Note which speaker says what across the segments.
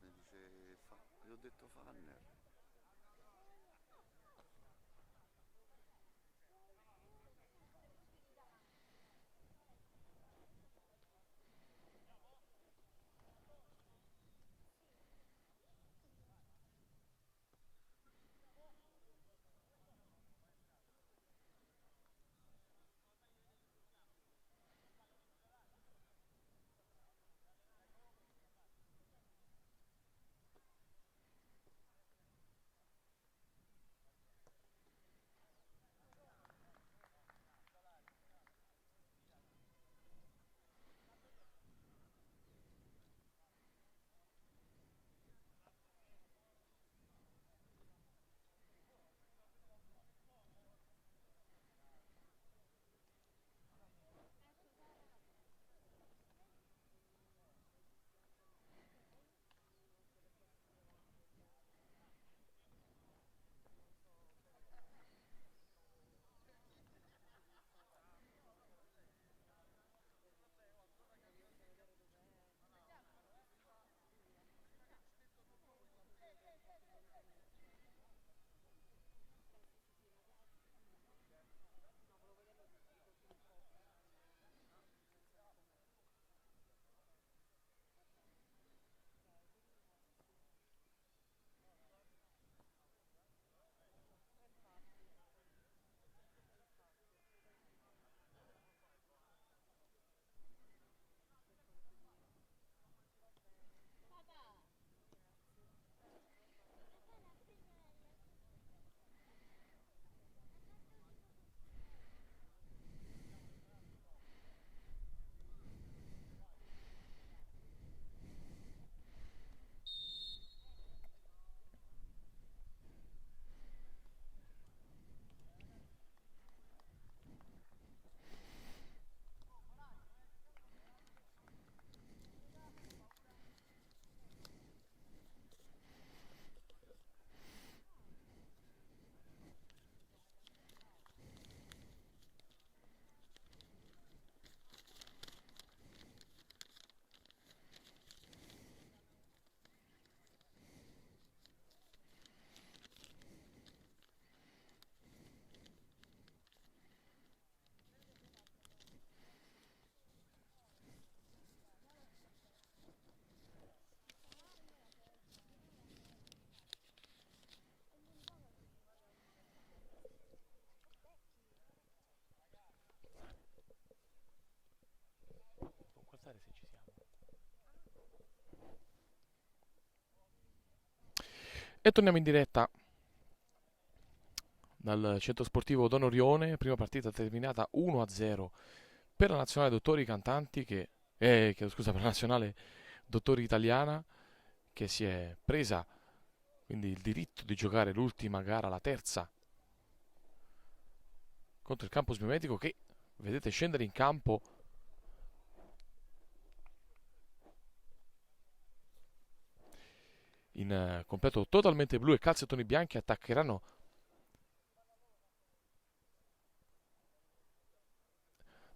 Speaker 1: mi dice, io ho detto Fanner.
Speaker 2: Non guardare se ci siamo. E torniamo in diretta dal centro sportivo Don Orione, prima partita terminata 1-0 per la nazionale dottori cantanti scusa, per la nazionale dottori italiana che si è presa quindi il diritto di giocare l'ultima gara, la terza, contro il campus biomedico che vedete scendere in campo in completo totalmente blu e calzettoni bianchi. Attaccheranno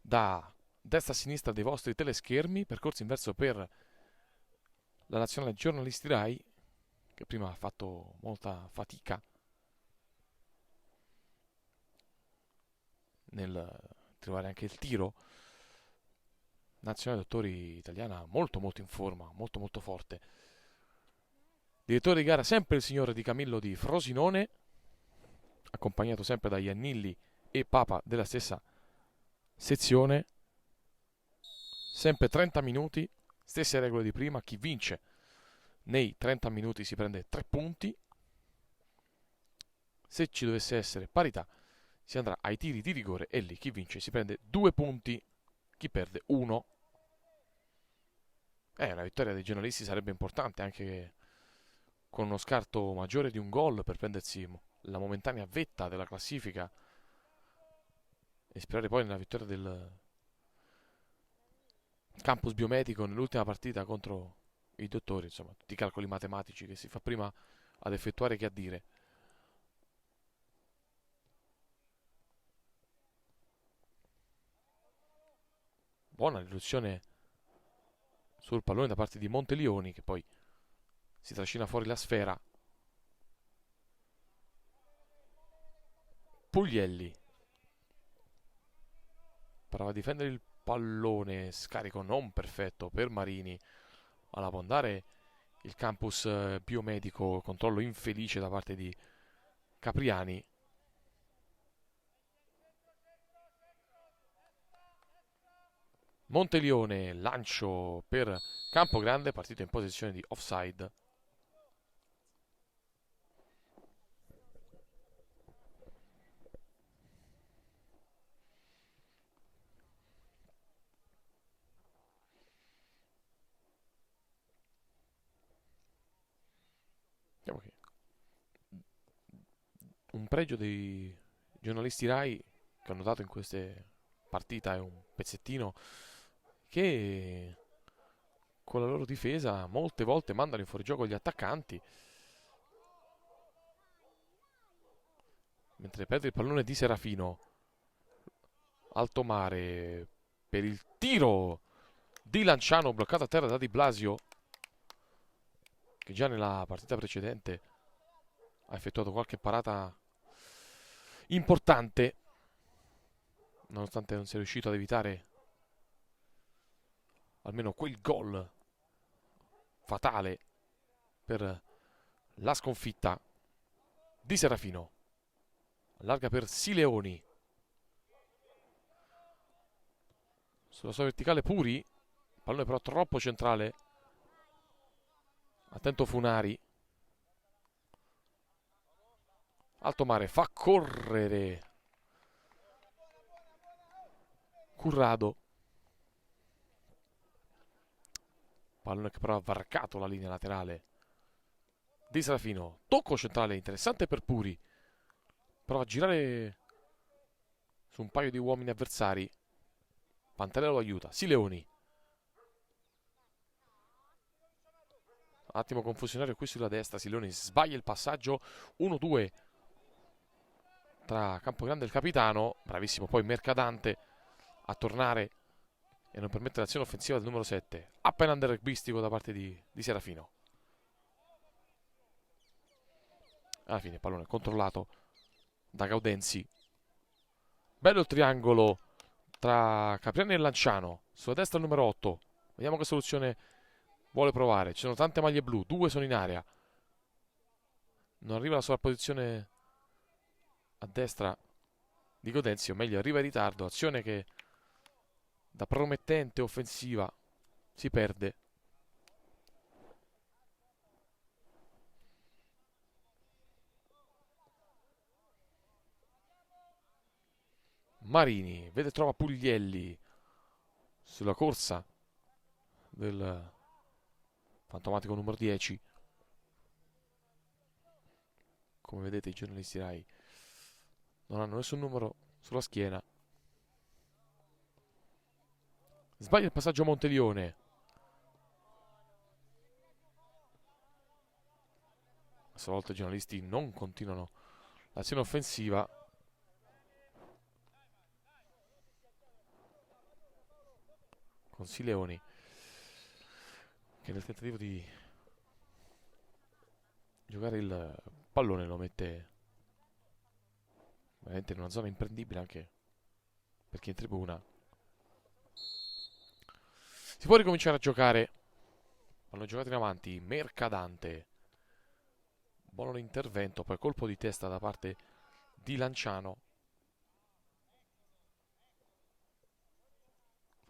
Speaker 2: da destra a sinistra dei vostri teleschermi, percorso inverso per la nazionale giornalisti Rai, che prima ha fatto molta fatica nel trovare anche il tiro. Nazionale dottori italiana molto molto in forma, molto molto forte. Direttore di gara sempre il signore Di Camillo di Frosinone, accompagnato sempre da Iannilli e Papa della stessa sezione. Sempre 30 minuti, stesse regole di prima, chi vince nei 30 minuti si prende 3 punti. Se ci dovesse essere parità si andrà ai tiri di rigore e lì chi vince si prende 2 punti, chi perde 1. Una vittoria dei giornalisti sarebbe importante anche con uno scarto maggiore di un gol per prendersi la momentanea vetta della classifica e sperare poi nella vittoria del campus biomedico nell'ultima partita contro i dottori. Insomma, tutti i calcoli matematici che si fa prima ad effettuare che a dire. Buona riduzione sul pallone da parte di Montelioni che poi si trascina fuori la sfera. Puglielli prova a difendere il pallone, scarico non perfetto per Marini, ma la può andare il campus biomedico, controllo infelice da parte di Capriani. Montelione, lancio per Campogrande, partito in posizione di offside. Diciamo che un pregio dei giornalisti Rai che ho notato in queste partite è un pezzettino che con la loro difesa molte volte mandano in fuorigioco gli attaccanti, mentre perde il pallone Di Serafino. Alto mare per il tiro di Lanciano, bloccato a terra da Di Blasio, che già nella partita precedente ha effettuato qualche parata importante, nonostante non sia riuscito ad evitare almeno quel gol fatale per la sconfitta. Di Serafino allarga per Sileoni, sulla sua verticale Puri, pallone però troppo centrale, attento Funari. Alto mare fa correre Currado, pallone che però ha varcato la linea laterale. Di Serafino, tocco centrale interessante per Puri, prova a girare su un paio di uomini avversari. Pantaleo lo aiuta, Sileoni, attimo confusionario qui sulla destra. Sileoni sbaglia il passaggio. 1-2 tra Campogrande e il capitano. Bravissimo poi Mercadante a tornare e non permette l'azione offensiva del numero 7. Appena under-rugbyistico da parte di Serafino. Alla fine pallone controllato da Gaudenzi. Bello il triangolo tra Capriani e Lanciano. Sulla destra il numero 8. Vediamo che soluzione vuole provare. Ci sono tante maglie blu, 2 sono in area. Non arriva la sovrapposizione a destra di Gaudenzi, o meglio arriva in ritardo. Azione che da promettente offensiva si perde. Marini vede, trova Puglielli sulla corsa del fantomatico numero 10. Come vedete i giornalisti Rai non hanno nessun numero sulla schiena. Sbaglia il passaggio Montelione. Stavolta i giornalisti non continuano l'azione offensiva. Con Sileoni che nel tentativo di giocare il pallone lo mette veramente in una zona imprendibile anche per chi è in tribuna. Si può ricominciare a giocare. Hanno giocato in avanti Mercadante. Buono l'intervento, poi colpo di testa da parte di Lanciano.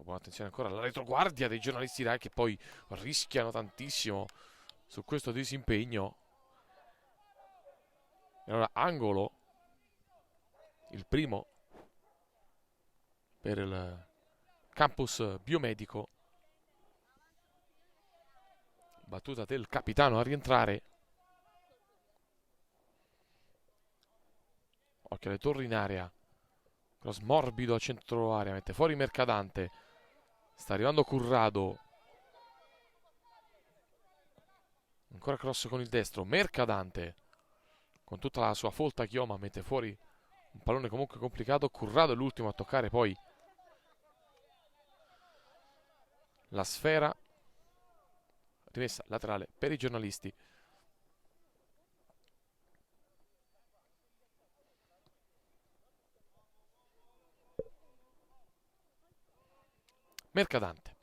Speaker 2: Buona attenzione ancora alla retroguardia dei giornalisti Rai che poi rischiano tantissimo su questo disimpegno. E allora angolo, il primo per il campus biomedico. Battuta del capitano a rientrare. Occhio alle torri in area. Cross morbido a centro area, mette fuori Mercadante. Sta arrivando Currado. Ancora cross con il destro. Mercadante, con tutta la sua folta chioma, mette fuori un pallone comunque complicato. Currado è l'ultimo a toccare poi la sfera. rimessa laterale per i giornalisti. Mercadante.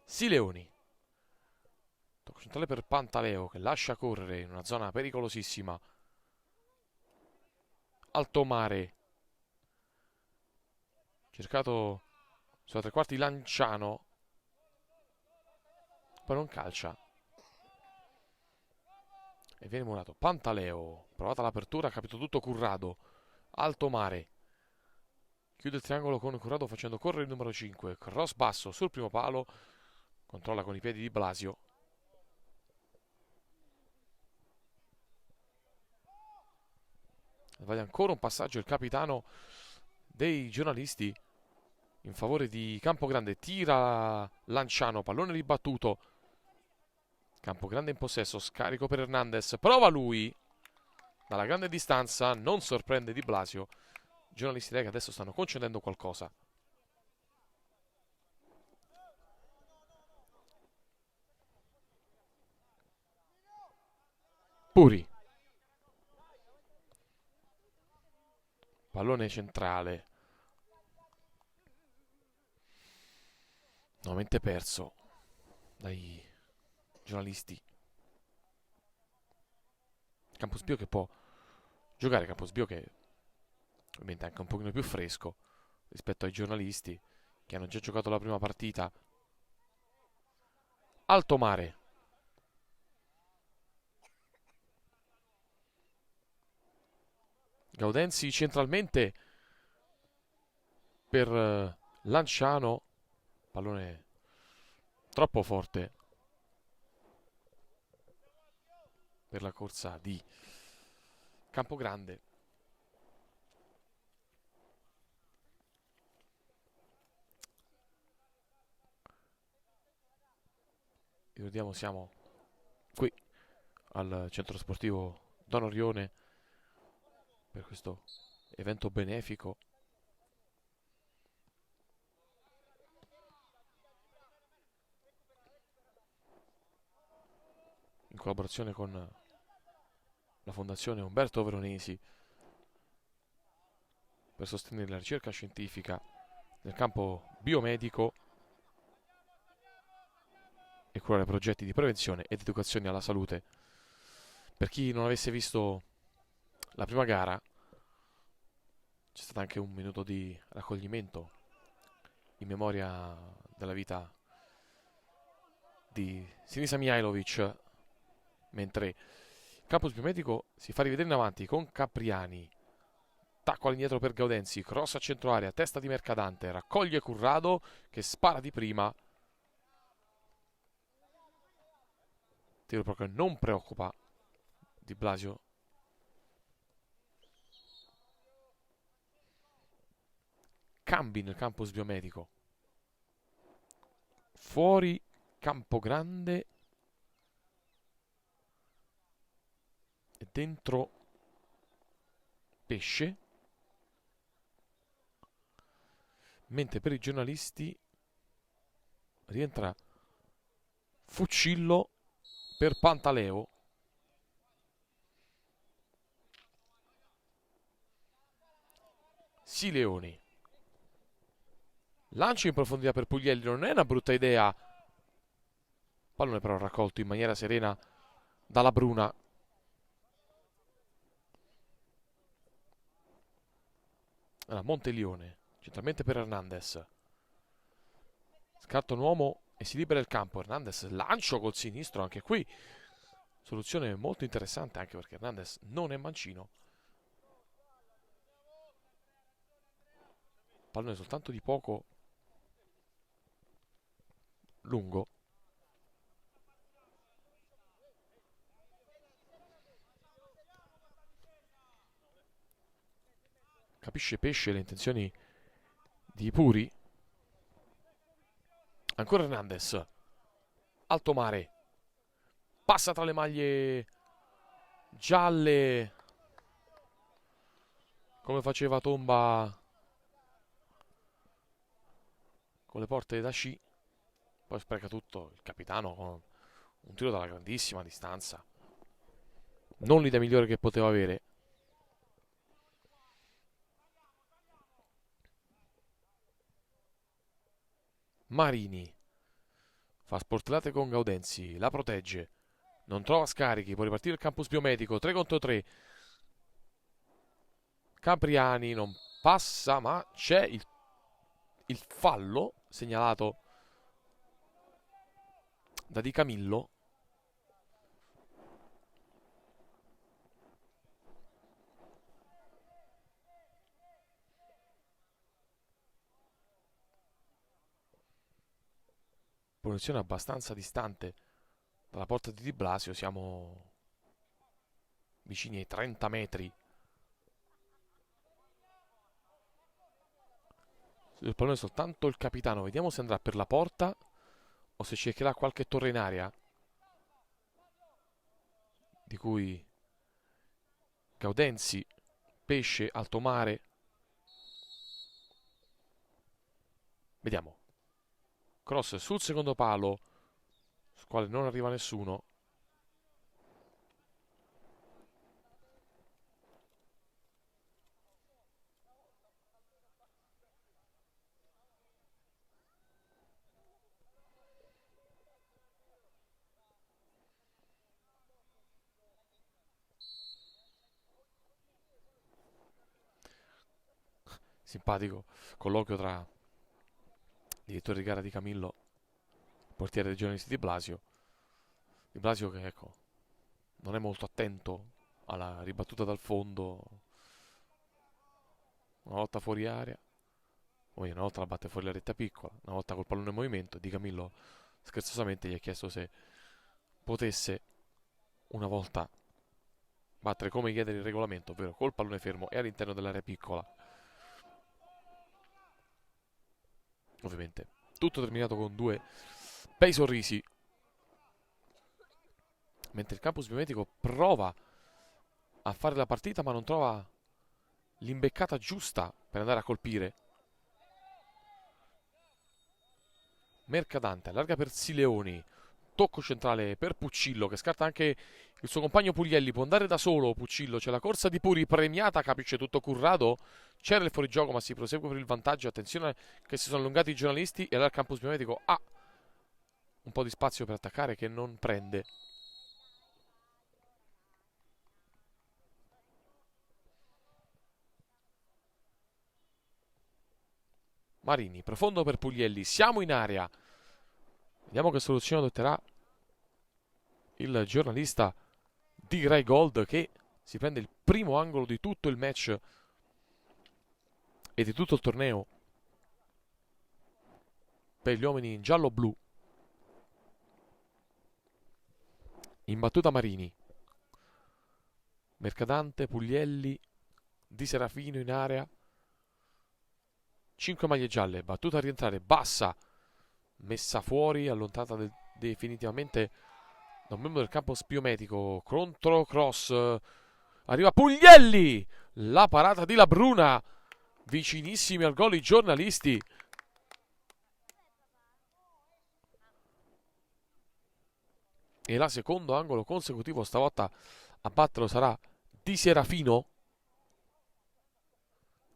Speaker 2: Sileoni. Tocco centrale per Pantaleo che lascia correre in una zona pericolosissima. Altomare. Cercato sulla tre quarti Lanciano. Poi non calcia. E viene murato. Pantaleo. Provata l'apertura, ha capito tutto Currado. Altomare. Chiude il triangolo con Currado facendo correre il numero 5. Cross basso sul primo palo. Controlla con i piedi di Blasio. Sbaglia ancora un passaggio il capitano dei giornalisti in favore di Campogrande. Tira Lanciano, pallone ribattuto. Campogrande in possesso, scarico per Hernandez. Prova lui dalla grande distanza, non sorprende Di Blasio. I giornalisti Lega adesso stanno concedendo qualcosa. Puri. Pallone centrale. Nuovamente perso dai giornalisti. Camposbio che può giocare, Camposbio che ovviamente è anche un pochino più fresco rispetto ai giornalisti che hanno già giocato la prima partita. Altomare. Gaudenzi centralmente per Lanciano. Pallone troppo forte per la corsa di Campogrande. Ricordiamo, siamo qui al centro sportivo Don Orione per questo evento benefico in collaborazione con la Fondazione Umberto Veronesi per sostenere la ricerca scientifica nel campo biomedico e curare progetti di prevenzione ed educazione alla salute. Per chi non avesse visto la prima gara, c'è stato anche un minuto di raccoglimento in memoria della vita di Sinisa Mihailovic, mentre il campus biomedico si fa rivedere in avanti con Capriani. Tacco all'indietro per Gaudenzi, cross a centro area, testa di Mercadante, raccoglie Currado che spara di prima. Tiro proprio non preoccupa Di Blasio. Cambi nel campus biomedico. Fuori Campogrande e dentro Pesce. Mentre per i giornalisti rientra Fuccillo per Pantaleo. Sileoni. Lancio in profondità per Puglielli, non è una brutta idea. Pallone però raccolto in maniera serena dalla Bruna. Allora, Montelione, centralmente per Hernandez. Scarta un uomo e si libera il campo. Hernandez lancio col sinistro, anche qui soluzione molto interessante, anche perché Hernandez non è mancino. Pallone soltanto di poco lungo. Capisce Pesce le intenzioni di Puri. Ancora Hernandez. Altomare. Passa tra le maglie gialle. Come faceva Tomba con le porte da sci. Poi spreca tutto il capitano con un tiro dalla grandissima distanza. Non l'idea migliore che poteva avere. Marini fa sportellate con Gaudenzi, la protegge, non trova scarichi, può ripartire il campus biomedico, 3 contro 3. Capriani non passa, ma c'è il fallo segnalato da Di Camillo. Posizione abbastanza distante dalla porta di Di Blasio, siamo vicini ai 30 metri. Il pallone è soltanto il capitano, vediamo se andrà per la porta o se cercherà qualche torre in aria, di cui Gaudenzi, pesce, alto mare. Vediamo. Cross sul secondo palo, sul quale non arriva nessuno. Simpatico colloquio tra direttore di gara Di Camillo, portiere dei giornalisti Di Blasio. Di Blasio che, ecco, non è molto attento alla ribattuta dal fondo. Una volta fuori area, una volta la batte fuori la retta piccola, una volta col pallone in movimento. Di Camillo scherzosamente gli ha chiesto se potesse una volta battere come chiede il regolamento, ovvero col pallone fermo e all'interno dell'area piccola. Ovviamente tutto terminato con due bei sorrisi, mentre il campus biomedico prova a fare la partita ma non trova l'imbeccata giusta per andare a colpire. Mercadante allarga per Sileoni, tocco centrale per Puccillo che scarta anche il suo compagno Puglielli. Può andare da solo Puccillo, c'è la corsa di Puri premiata, capisce tutto Currado, c'era il fuorigioco ma si prosegue per il vantaggio. Attenzione che si sono allungati i giornalisti e allora il campus biomedico ha un po' di spazio per attaccare che non prende. Marini, profondo per Puglielli, siamo in area. Vediamo che soluzione adotterà il giornalista di Rai Gold, che si prende il primo angolo di tutto il match e di tutto il torneo per gli uomini in giallo-blu. In battuta Marini, Mercadante, Puglielli, Di Serafino in area. 5 maglie gialle, battuta a rientrare, bassa, messa fuori, allontanata definitivamente da un membro del campo biomedico. Contro cross, arriva Puglielli, la parata di Labruna, vicinissimi al gol i giornalisti. E la secondo angolo consecutivo, stavolta a batterlo sarà Di Serafino.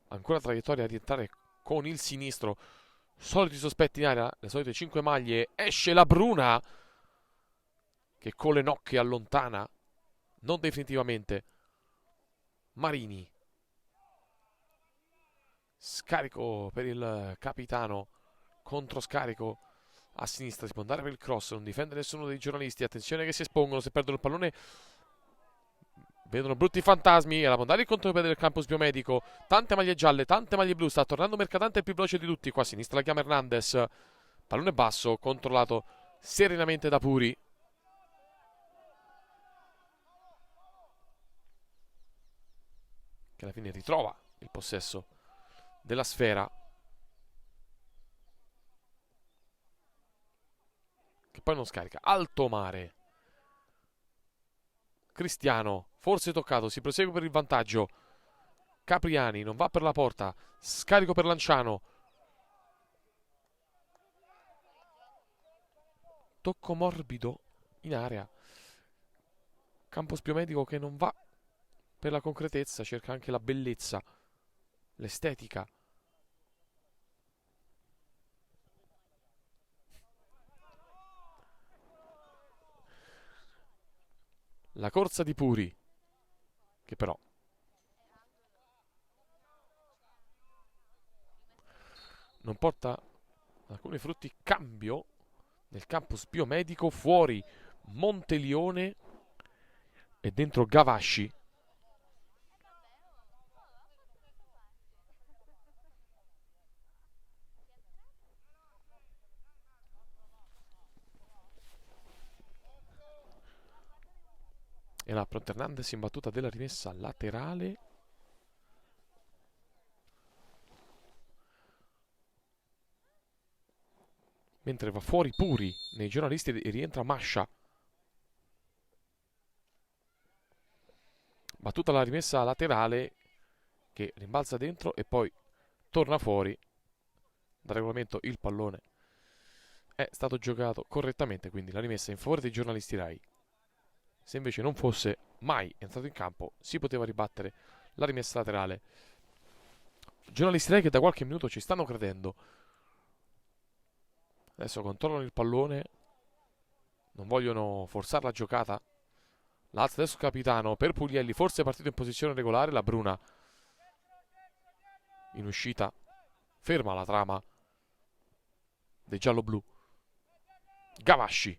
Speaker 2: Ancora traiettoria a rientrare con il sinistro, soliti sospetti in area, le solite 5 maglie, esce Labruna che con le nocche allontana, non definitivamente. Marini, scarico per il capitano, controscarico a sinistra, si può andare per il cross, non difende nessuno dei giornalisti. Attenzione che si espongono, se perdono il pallone vedono brutti fantasmi. Alla può andare il contropiede del campus biomedico, tante maglie gialle, tante maglie blu, sta tornando Mercadante il più veloce di tutti. Qua a sinistra la chiama Hernandez, pallone basso, controllato serenamente da Puri. Che alla fine ritrova il possesso della sfera, che poi non scarica. Alto mare, Cristiano, forse toccato, si prosegue per il vantaggio. Capriani non va per la porta, scarico per Lanciano. tocco morbido in area. Campos biomedico che non va per la concretezza, cerca anche la bellezza, l'estetica. La corsa di Puri, che però non porta alcuni frutti. Cambio nel campus biomedico, fuori Montelione e dentro Gavasci. E la Pronto Hernandez in battuta della rimessa laterale. Mentre va fuori Puri nei giornalisti e rientra Mascia. Battuta la rimessa laterale che rimbalza dentro e poi torna fuori. Da regolamento il pallone è stato giocato correttamente, quindi la rimessa in favore dei giornalisti Rai. Se invece non fosse mai entrato in campo, si poteva ribattere la rimessa laterale. Giornalisti Rai che da qualche minuto ci stanno credendo. Adesso controllano il pallone, non vogliono forzare la giocata. L'alza adesso capitano per Puglielli, forse è partito in posizione regolare. La Bruna in uscita ferma la trama dei giallo-blu. Gavasci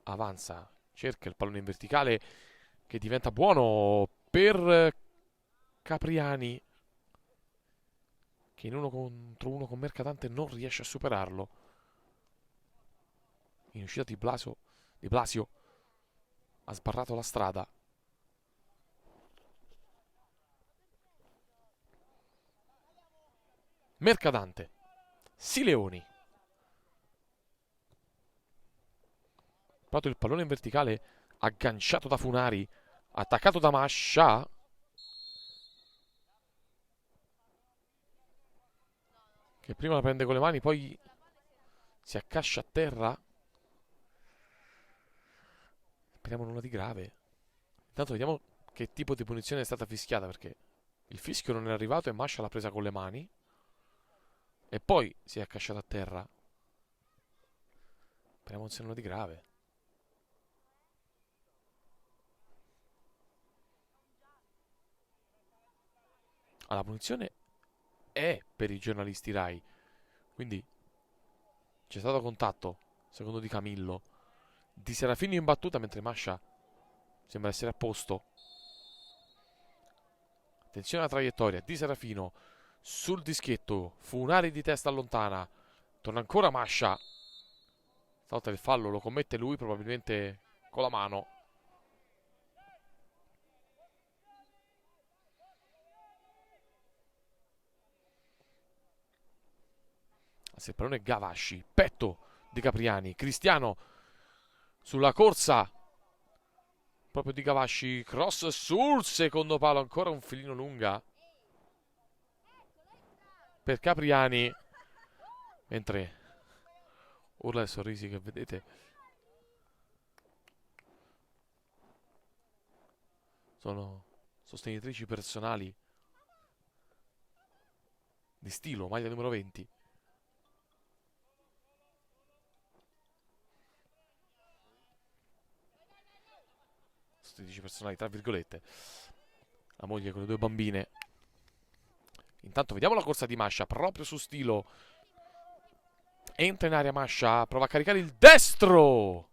Speaker 2: avanza, cerca il pallone in verticale che diventa buono per Capriani, che in 1 contro 1 con Mercadante non riesce a superarlo. In uscita Di Blasio ha sbarrato la strada. Mercadante, Sileoni. Provato il pallone in verticale, agganciato da Funari, attaccato da Mascia. Che prima la prende con le mani, poi si accascia a terra. Speriamo nulla di grave. Intanto vediamo che tipo di punizione è stata fischiata, perché il fischio non è arrivato e Mascia l'ha presa con le mani. E poi si è accasciato a terra. Speriamo non sia nulla di grave. La punizione è per i giornalisti Rai. Quindi c'è stato contatto, secondo Di Camillo. Di Serafino in battuta mentre Mascia sembra essere a posto. Attenzione alla traiettoria. Di Serafino sul dischetto. Funari di testa allontana. Torna ancora Mascia. Stavolta il fallo lo commette lui, probabilmente con la mano. Se il pallone è Gavasci. Petto di Capriani. Cristiano sulla corsa proprio di Gavasci. Cross sul secondo palo. Ancora un filino lunga per Capriani. Mentre urla e sorrisi che vedete sono sostenitrici personali di Stilo, maglia numero 20. Sostenitrici personali, tra virgolette. La moglie con le 2 bambine. Intanto vediamo la corsa di Mascia, proprio su Stilo. Entra in area Mascia, prova a caricare il destro.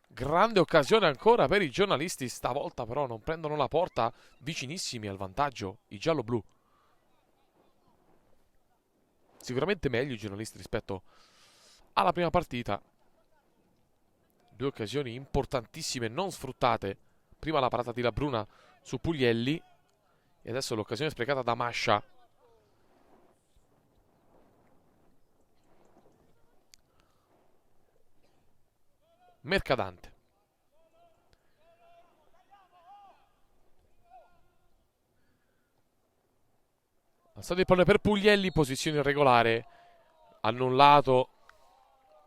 Speaker 2: Grande occasione ancora per i giornalisti, stavolta però non prendono la porta, vicinissimi al vantaggio i giallo-blu. Sicuramente meglio i giornalisti rispetto alla prima partita. 2 occasioni importantissime non sfruttate. Prima la parata di La Bruna su Puglielli e adesso l'occasione sprecata da Mascia. Mercadante. Alzato il pallone per Puglielli, posizione irregolare. Annullato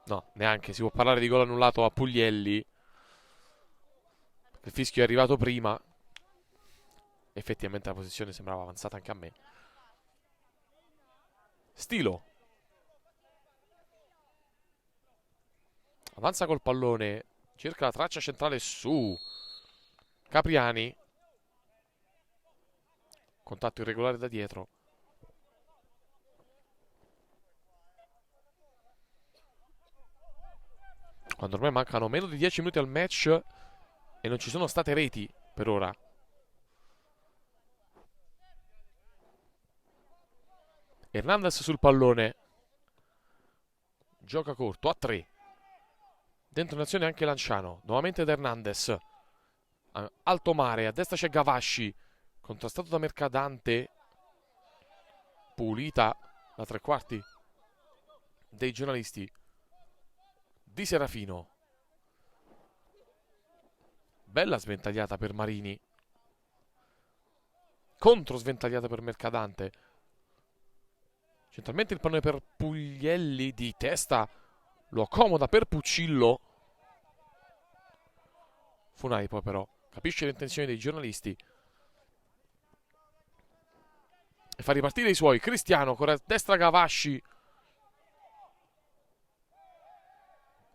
Speaker 2: No, neanche si può parlare di gol annullato a Puglielli. Il fischio è arrivato prima. Effettivamente la posizione sembrava avanzata anche a me. Stilo. Avanza col pallone. Cerca la traccia centrale su Capriani. Contatto irregolare da dietro. Quando ormai mancano meno di 10 minuti al match e non ci sono state reti per ora. Hernandez sul pallone. Gioca corto a 3. Dentro in azione anche Lanciano. Nuovamente da Hernandez. Alto mare. A destra c'è Gavasci. Contrastato da Mercadante. Pulita da tre quarti dei giornalisti. Di Serafino. Bella sventagliata per Marini. Contro sventagliata per Mercadante. Centralmente il pallone per Puglielli. Di testa lo accomoda per Puccillo. Funai poi però capisce le intenzioni dei giornalisti e fa ripartire i suoi. Cristiano con a destra Gavasci.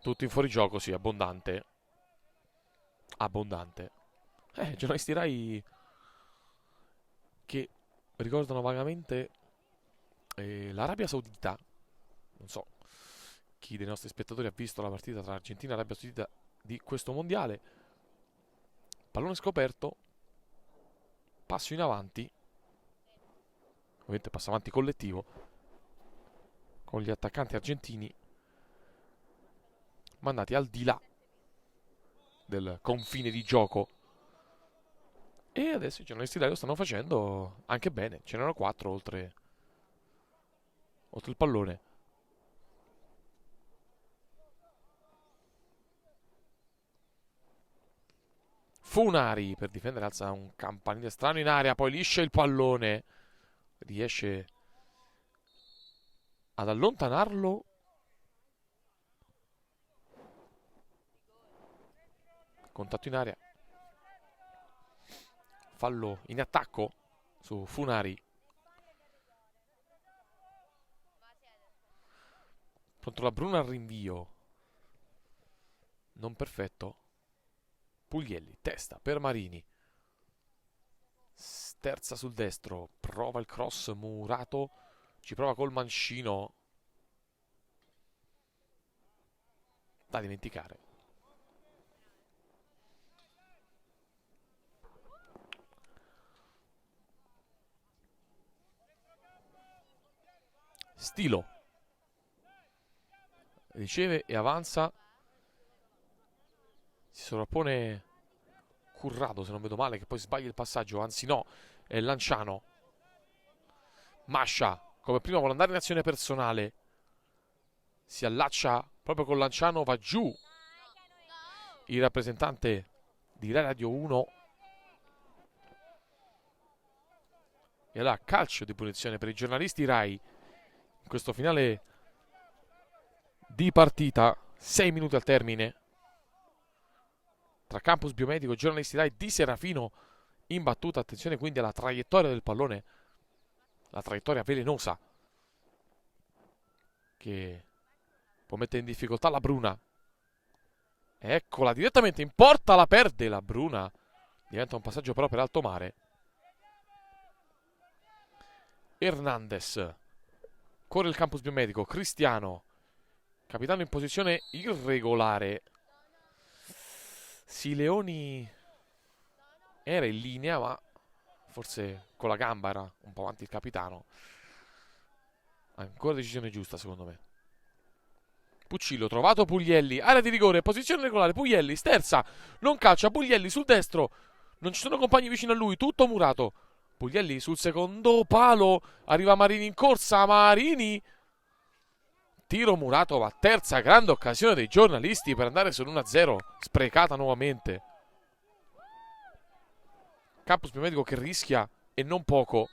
Speaker 2: Tutto in fuorigioco, sì, abbondante. Abbondante. Giornalisti Rai che ricordano vagamente l'Arabia Saudita. Non so chi dei nostri spettatori ha visto la partita tra Argentina e Arabia Saudita di questo mondiale. Pallone scoperto. Passo in avanti. Ovviamente passo avanti collettivo. Con gli attaccanti argentini mandati al di là del confine di gioco. E adesso i giornalisti Rai lo stanno facendo anche bene. Ce n'erano 4 oltre il pallone. Funari per difendere, alza un campanile strano in aria, poi liscia il pallone. Riesce ad allontanarlo. Contatto in aria. Fallo in attacco su Funari. Pronto la Bruna al rinvio. Non perfetto. Puglielli, testa per Marini. Sterza sul destro. Prova il cross murato. Ci prova col mancino. Da dimenticare. Stilo. Riceve e avanza. Si sovrappone Currado, se non vedo male, che poi sbaglia il passaggio. Anzi no, è Lanciano. Mascia, come prima vuole andare in azione personale. Si allaccia proprio con Lanciano, va giù il rappresentante di Rai Radio 1. E allora calcio di punizione per i giornalisti Rai in questo finale di partita. 6 minuti al termine. Tra Campus Biomedico e giornalisti Rai. Di Serafino in battuta. Attenzione quindi alla traiettoria del pallone. La traiettoria velenosa che può mettere in difficoltà la Bruna. Eccola direttamente in porta, la perde la Bruna. Diventa un passaggio però per alto mare. Hernandez. Corre il Campus Biomedico. Cristiano. Capitano in posizione irregolare. Sileoni era in linea, ma forse con la gamba era un po' avanti il capitano. Ancora decisione giusta secondo me. Puccillo, trovato Puglielli, area di rigore, posizione regolare, Puglielli, sterza, non calcia, Puglielli sul destro, non ci sono compagni vicino a lui, tutto murato. Puglielli sul secondo palo, arriva Marini in corsa, Marini, tiro murato, ma terza grande occasione dei giornalisti per andare sull'1-0, sprecata nuovamente. Campus Biomedico che rischia e non poco.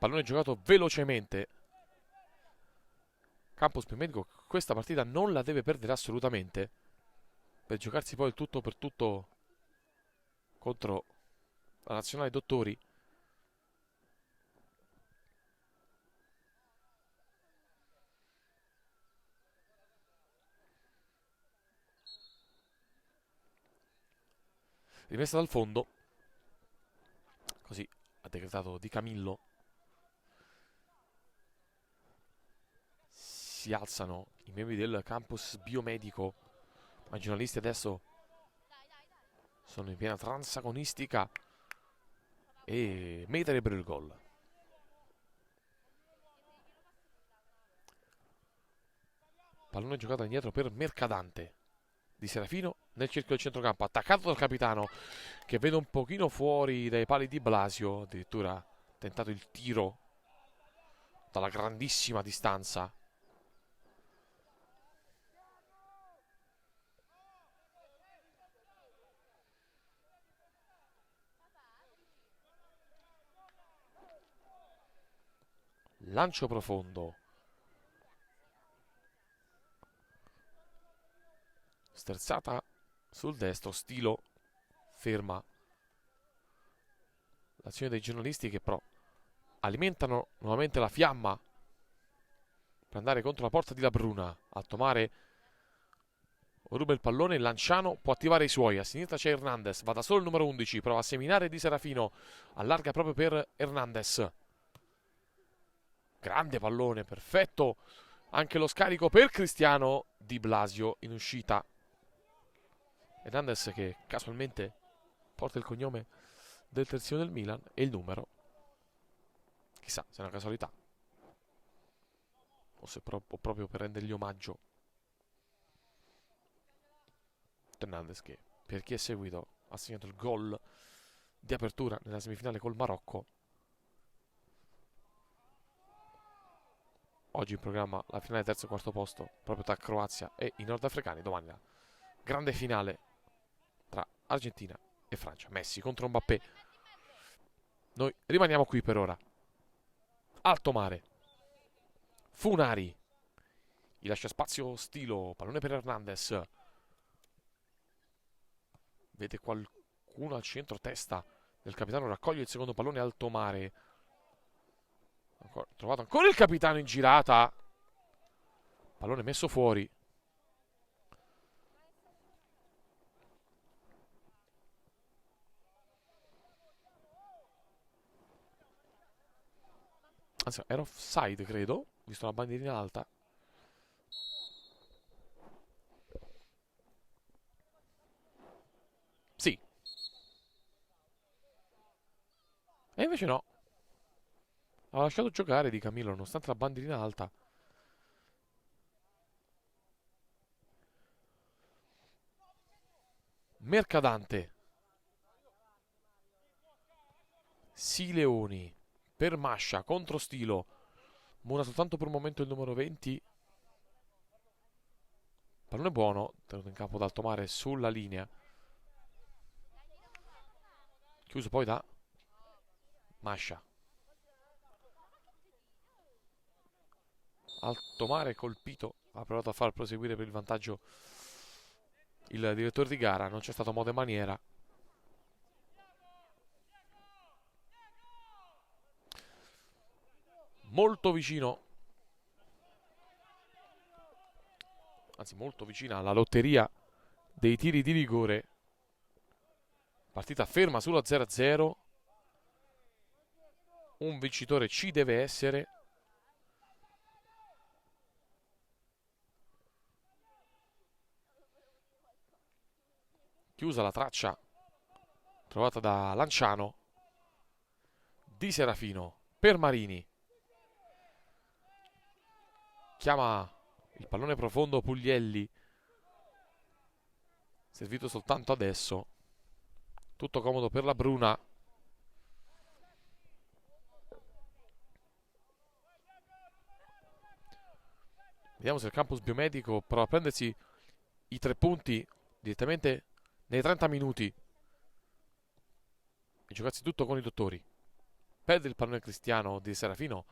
Speaker 2: Pallone giocato velocemente. Campus Biomedico questa partita non la deve perdere assolutamente, per giocarsi poi il tutto per tutto contro la Nazionale Dottori. Rimessa dal fondo, così ha decretato Di Camillo. Si alzano i membri del campus biomedico, ma i giornalisti adesso sono in piena transagonistica e meriterebbero il gol. Pallone giocato indietro per Mercadante. Di Serafino nel cerchio del centrocampo, attaccato dal capitano, che vede un pochino fuori dai pali di Blasio. Addirittura ha tentato il tiro dalla grandissima distanza. Lancio profondo. Sterzata sul destro, Stilo ferma l'azione dei giornalisti, che però alimentano nuovamente la fiamma per andare contro la porta di Labruna. Altomare ruba il pallone, Lanciano può attivare i suoi. A sinistra c'è Hernandez, va da solo il numero 11, prova a seminare Di Serafino, allarga proprio per Hernandez. Grande pallone, perfetto anche lo scarico per Cristiano Di Blasio in uscita. Hernandez, che casualmente porta il cognome del terzino del Milan e il numero. Chissà se è una casualità o se proprio per rendergli omaggio. Hernandez, che per chi è seguito ha segnato il gol di apertura nella semifinale col Marocco. Oggi in programma la finale terzo e quarto posto proprio tra Croazia e i nordafricani. Domani la grande finale tra Argentina e Francia. Messi contro Mbappé. Noi rimaniamo qui per ora. Altomare, Funari, gli lascia spazio Stilo, pallone per Hernandez. Vede qualcuno al centro testa del capitano, raccoglie il secondo pallone. Altomare, trovato ancora il capitano in girata, pallone messo fuori. Anzi, era offside, credo, visto la bandierina alta. Sì. E invece no. Ha lasciato giocare Di Camillo nonostante la bandierina alta. Mercadante, Sileoni per Mascia contro Stilo. Mura soltanto per un momento il numero 20. Pallone buono, tenuto in campo da Altomare sulla linea. Chiuso poi da Mascia. Altomare colpito, ha provato a far proseguire per il vantaggio il direttore di gara, non c'è stato modo e maniera. Molto vicino, anzi molto vicina alla lotteria dei tiri di rigore. Partita ferma sulla 0-0. Un vincitore ci deve essere. Chiusa la traccia trovata da Lanciano. Di Serafino per Marini. Chiama il pallone profondo Puglielli. Servito soltanto adesso. Tutto comodo per Labruna. Vediamo se il campus biomedico prova a prendersi i 3 punti direttamente nei 30 minuti e giocarsi tutto con i dottori. perde il pallone Cristiano di Serafino.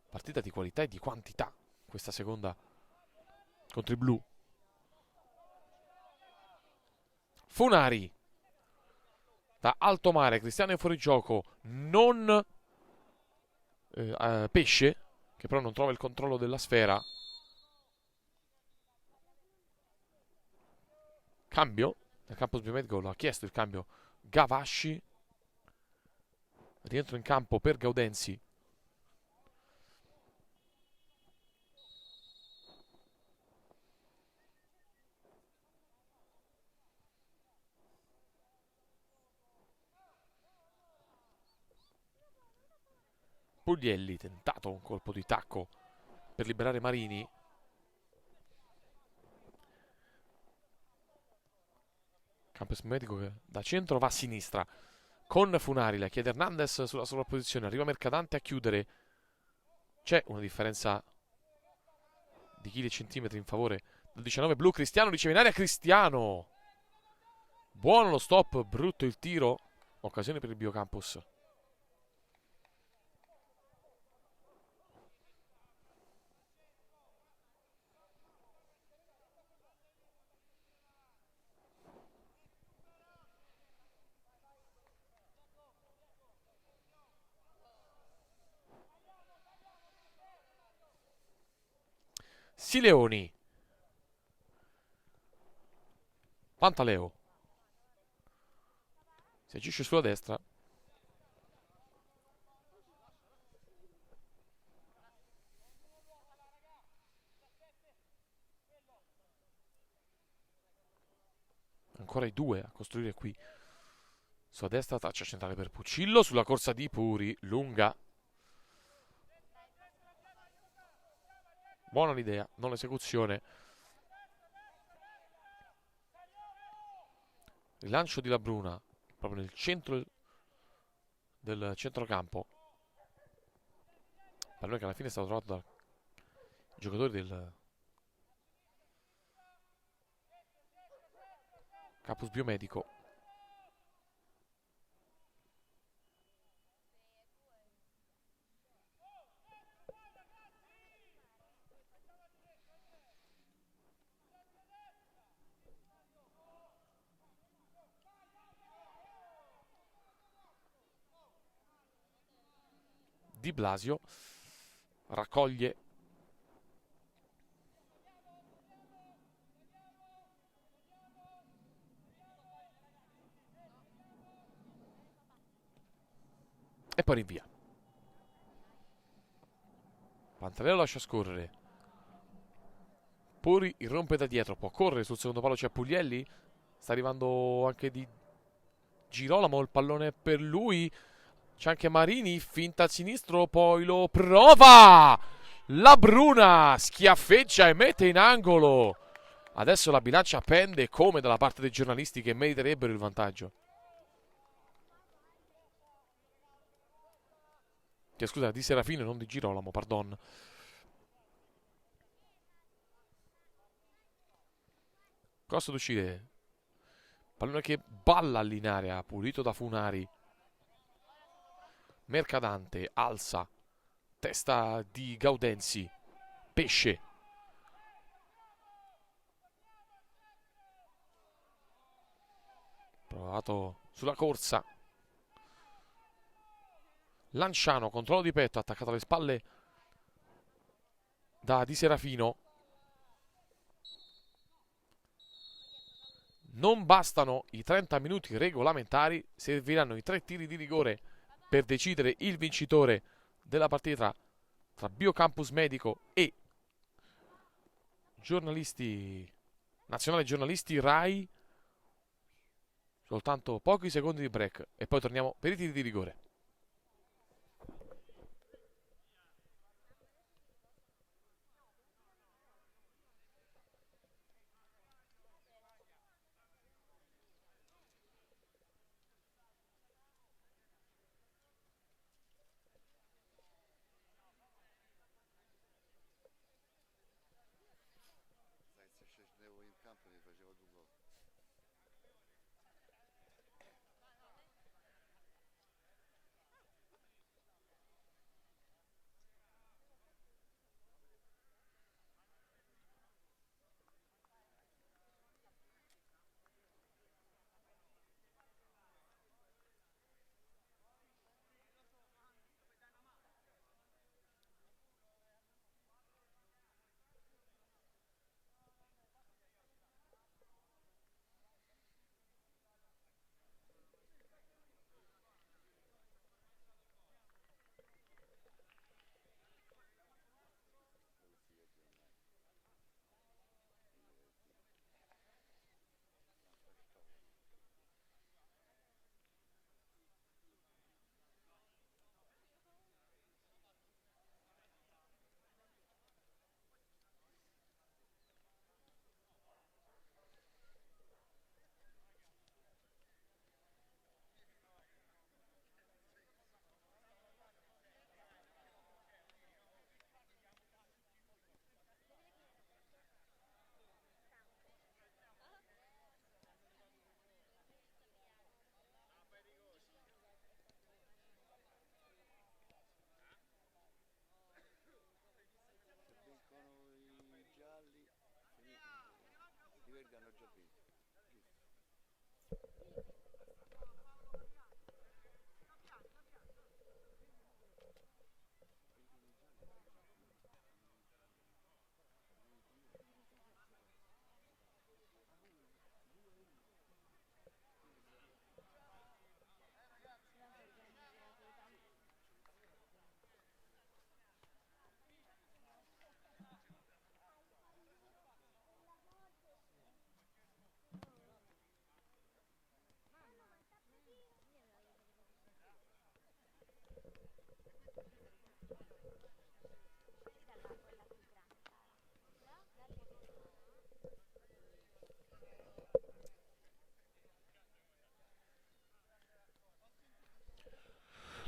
Speaker 2: Partita di qualità e di quantità questa seconda contro i blu. Funari da alto mare, Cristiano è fuori gioco, non Pesce, che però non trova il controllo della sfera. Cambio nel campo biomedico, lo ha chiesto il cambio Gavasci. Rientro in campo per Gaudenzi. Puglielli, tentato un colpo di tacco per liberare Marini. Campo medico che da centro va a sinistra con Funari, la chiede Hernandez sulla sovrapposizione, arriva Mercadante a chiudere. C'è una differenza di chili e centimetri in favore del 19 blu. Cristiano riceve in aria, Cristiano. Buono lo stop, brutto il tiro. Occasione per il Biocampus. Sileoni. Pantaleo. Si agisce sulla destra. Ancora i due a costruire qui. Sulla destra, traccia centrale per Puccillo. Sulla corsa di Puri, lunga. Buona l'idea, non l'esecuzione. Rilancio di Labruna, proprio nel centro del centrocampo. Pallone che alla fine è stato trovato dal giocatore del Campus Biomedico. Di Blasio raccoglie e poi rinvia. Pantaleo lascia scorrere. Puri irrompe da dietro, può correre, sul secondo palo c'è Puglielli. Sta arrivando anche di Girolamo, il pallone è per lui. C'è anche Marini, finta al sinistro, poi lo prova! La Bruna schiaffeggia e mette in angolo. Adesso la bilancia pende come dalla parte dei giornalisti che meriterebbero il vantaggio. Che scusa, di Serafino e non di Girolamo, pardon. Costa d'uscire. Pallone che balla in area, pulito da Funari. Mercadante, alza. Testa di Gaudenzi. Pesce. Provato sulla corsa. Lanciano, controllo di petto, attaccato alle spalle da Di Serafino. Non bastano i 30 minuti regolamentari, serviranno i 3 tiri di rigore per decidere il vincitore della partita tra Biocampus Medico e giornalisti nazionale giornalisti Rai. Soltanto pochi secondi di break e poi torniamo per i tiri di rigore.
Speaker 1: Se scendevo in campo mi facevo 2 gol. hanno già vinto.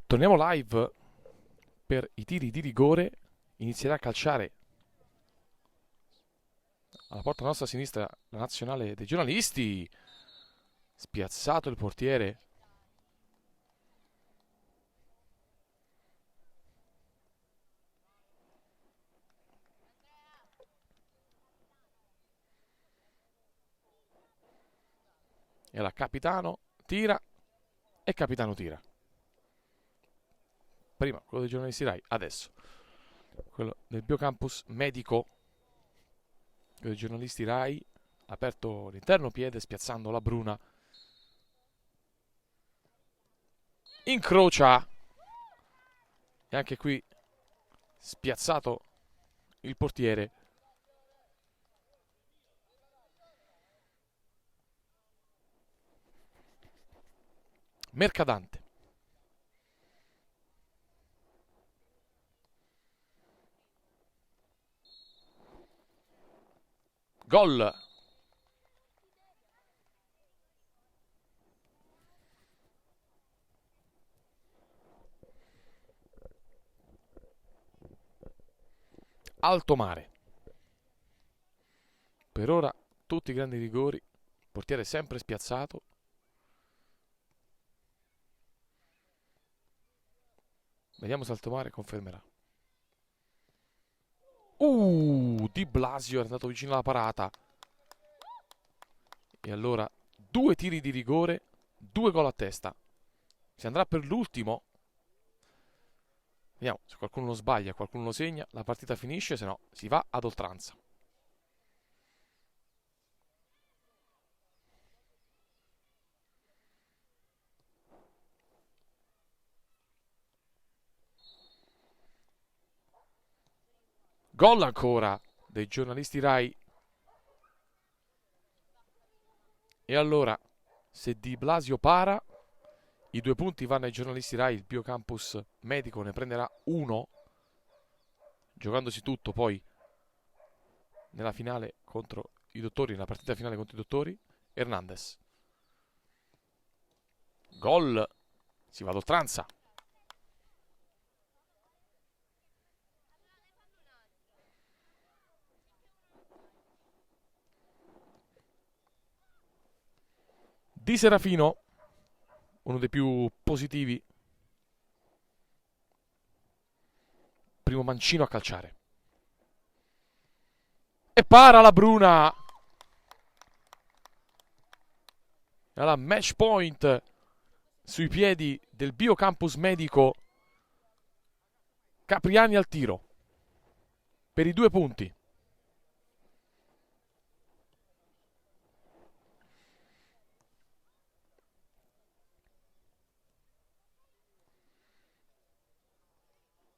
Speaker 2: Torniamo live per i tiri di rigore. Inizierà a calciare alla porta nostra sinistra la nazionale dei giornalisti. Spiazzato il portiere. E la capitano tira e capitano tira. Prima quello dei giornalisti Rai, adesso quello del Biocampus Medico. Quello dei giornalisti Rai, aperto l'interno piede, spiazzando la Bruna. Incrocia. E anche qui spiazzato il portiere. Mercadante. Gol. Alto mare. Per ora tutti i grandi rigori. Portiere sempre spiazzato. Vediamo se Altomare confermerà. Di Blasio è andato vicino alla parata. E allora 2 tiri di rigore, 2 gol a testa. Si andrà per l'ultimo. Vediamo se qualcuno lo sbaglia, qualcuno lo segna. La partita finisce, se no si va ad oltranza. Gol ancora dei giornalisti Rai. E allora, se Di Blasio para, i 2 punti vanno ai giornalisti Rai. Il Biocampus Medico ne prenderà 1, giocandosi tutto poi nella finale contro i dottori, nella partita finale contro i dottori. Hernandez. Gol. Si va ad oltranza. Di Serafino, uno dei più positivi. Primo mancino a calciare. E para la Bruna. Alla match point sui piedi del Biocampus Medico. Capriani al tiro per i 2 punti.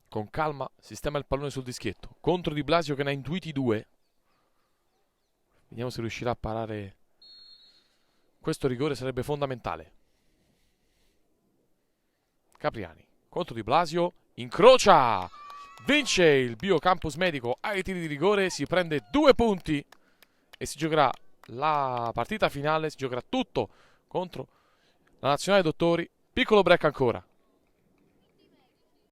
Speaker 2: Con calma sistema il pallone sul dischietto contro Di Blasio che ne ha intuiti 2. Vediamo se riuscirà a parare. Questo rigore sarebbe fondamentale. Capriani contro Di Blasio. Incrocia. Vince il Biocampus Medico ai tiri di rigore. Si prende 2 punti. E si giocherà la partita finale. Si giocherà tutto contro la Nazionale Dottori. Piccolo break ancora.